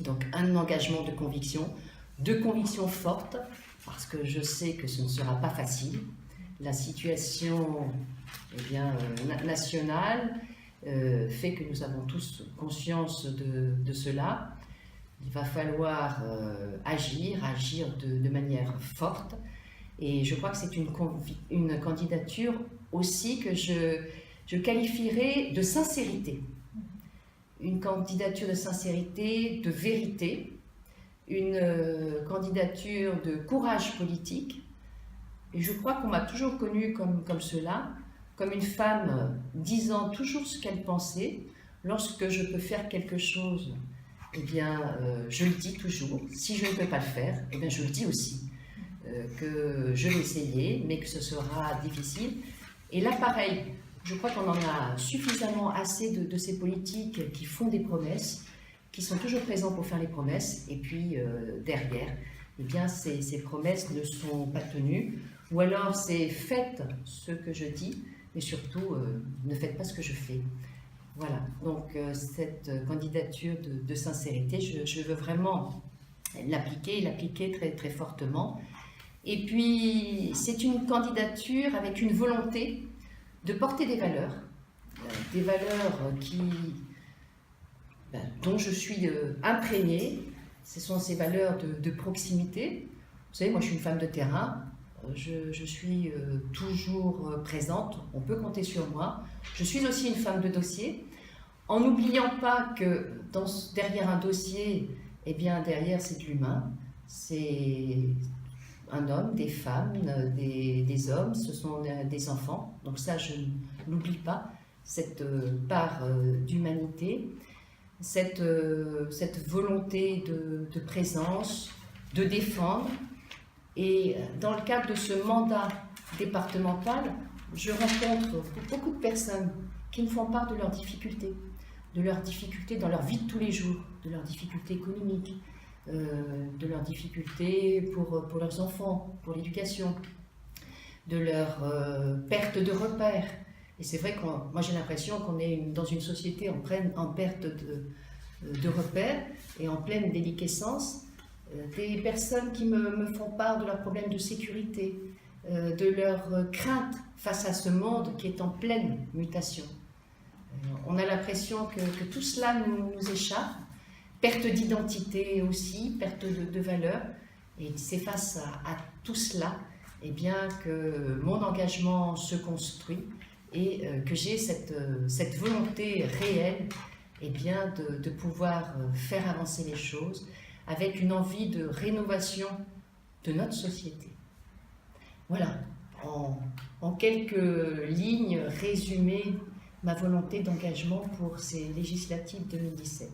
Donc un engagement de conviction forte, parce que je sais que ce ne sera pas facile. La situation nationale fait que nous avons tous conscience de cela. Il va falloir agir de manière forte. Et je crois que c'est une candidature aussi que je qualifierais de sincérité. Une candidature de sincérité, de vérité, une candidature de courage politique. Et je crois qu'on m'a toujours connue comme cela, comme une femme disant toujours ce qu'elle pensait. Lorsque je peux faire quelque chose, eh bien, je le dis toujours. Si je ne peux pas le faire, eh bien, je le dis aussi. Que je vais essayer, mais que ce sera difficile. Et là, pareil, je crois qu'on en a suffisamment assez de ces politiques qui font des promesses, qui sont toujours présents pour faire les promesses, et puis derrière, eh bien, ces promesses ne sont pas tenues, ou alors c'est faites ce que je dis, mais surtout ne faites pas ce que je fais. Voilà, donc cette candidature de sincérité, je veux vraiment l'appliquer très, très fortement. Et puis, c'est une candidature avec une volonté de porter des valeurs dont je suis imprégnée. Ce sont ces valeurs de proximité. Vous savez, moi je suis une femme de terrain, je suis toujours présente, on peut compter sur moi. Je suis aussi une femme de dossier, en n'oubliant pas que derrière un dossier, eh bien derrière c'est de l'humain, c'est un homme, des femmes, des hommes, ce sont des enfants. Donc ça, je n'oublie pas cette part d'humanité, cette volonté de présence, de défendre. Et dans le cadre de ce mandat départemental, je rencontre beaucoup de personnes qui me font part de leurs difficultés dans leur vie de tous les jours, de leurs difficultés économiques, de leurs difficultés pour leurs enfants, pour l'éducation, de leur perte de repères. Et c'est vrai que moi j'ai l'impression qu'on est dans une société en perte de repères et en pleine déliquescence. Des personnes qui me font part de leurs problèmes de sécurité, de leurs craintes face à ce monde qui est en pleine mutation. On a l'impression que tout cela nous échappe. Perte d'identité aussi, perte de valeur. Et c'est face à tout cela eh bien, que mon engagement se construit et que j'ai cette volonté réelle eh bien, de pouvoir faire avancer les choses avec une envie de rénovation de notre société. Voilà, en quelques lignes résumées, ma volonté d'engagement pour ces législatives 2017.